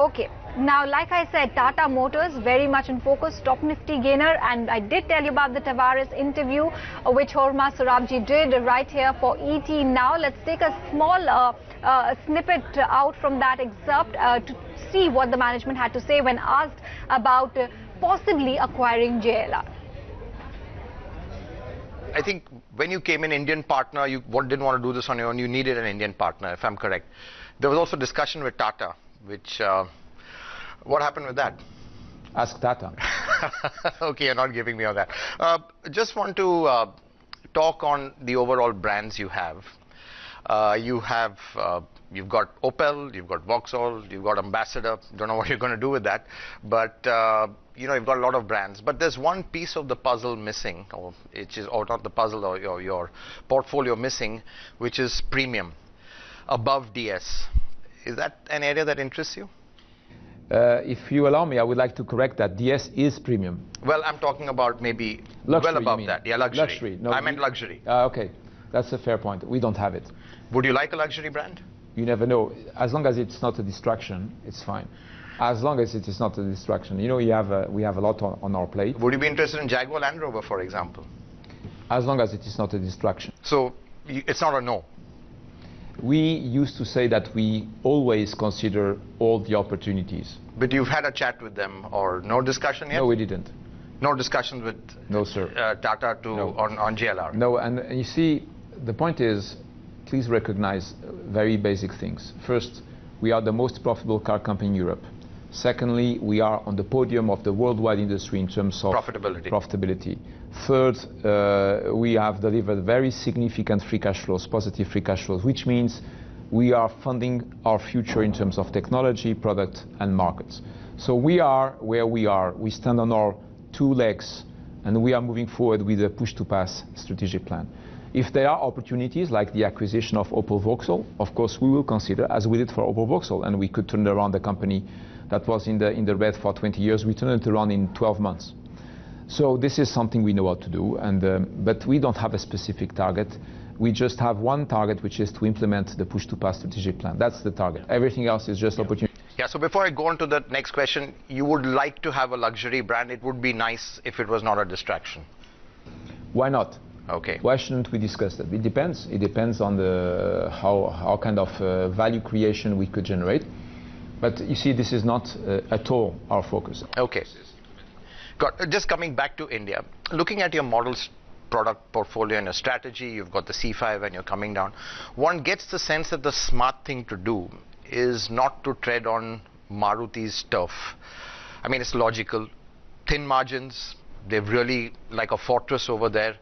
Okay, now like I said, Tata Motors very much in focus, top nifty gainer, and I did tell you about the Tavares interview which Horma Sorabji did right here for ET. Now let's take a small snippet out from that excerpt to see what the management had to say when asked about possibly acquiring JLR. I think when you came in Indian partner, you didn't want to do this on your own, you needed an Indian partner, if I'm correct. There was also discussion with Tata, which, what happened with that? Ask Tata. Okay, you're not giving me all that. Just want to talk on the overall brands you have. You've got Opel, you've got Vauxhall, you've got Ambassador. Don't know what you're going to do with that, but you know, you've got a lot of brands. But there's one piece of the puzzle missing, or not the puzzle, or your portfolio missing, which is premium, above DS. Is that an area that interests you? If you allow me, I would like to correct that. DS is premium. Well, I'm talking about maybe luxury, well above that. Yeah, luxury. Luxury. No, I meant luxury. Okay, that's a fair point. We don't have it. Would you like a luxury brand? You never know. As long as it's not a distraction, it's fine. As long as it is not a distraction. You know, we have a lot on our plate. Would you be interested in Jaguar Land Rover, for example? As long as it is not a distraction. So it's not a no. We used to say that we always consider all the opportunities. But you've had a chat with them, or no discussion yet? No, we didn't. No discussions with no, sir. Tata on JLR? No, and you see, the point is, please recognize very basic things. First, we are the most profitable car company in Europe. Secondly, we are on the podium of the worldwide industry in terms of profitability. Third, we have delivered very significant free cash flows, positive free cash flows, which means we are funding our future in terms of technology, product, and markets. So we are where we are. We stand on our two legs, and we are moving forward with a push-to-pass strategic plan. If there are opportunities like the acquisition of Opel Vauxhall, of course we will consider, as we did for Opel Vauxhall, and we could turn around the company that was in the red for 20 years. We turned it around in 12 months. So this is something we know how to do, but we don't have a specific target. We just have one target, which is to implement the push-to-pass strategic plan. That's the target. Everything else is just opportunity. Yeah, so before I go on to the next question, you would like to have a luxury brand. It would be nice if it was not a distraction. Why not? Okay. Why shouldn't we discuss that? It depends. It depends on how kind of value creation we could generate. But you see, this is not at all our focus. Okay. Just coming back to India, looking at your models, product portfolio and your strategy, you've got the C5 and you're coming down. One gets the sense that the smart thing to do is not to tread on Maruti's turf. I mean, it's logical. Thin margins, they've really like a fortress over there.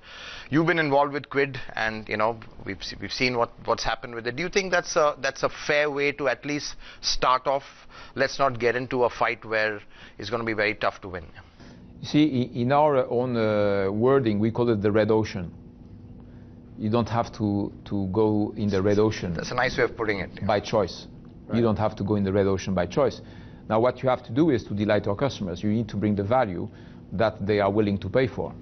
You've been involved with Quid, and you know we've seen what's happened with it. Do you think that's a fair way to at least start off? Let's not get into a fight where it's going to be very tough to win. You see, in our own wording, we call it the red ocean. You don't have to go in the red ocean. That's a nice way of putting it. By choice. Right. You don't have to go in the red ocean by choice. Now, what you have to do is to delight our customers. You need to bring the value that they are willing to pay for.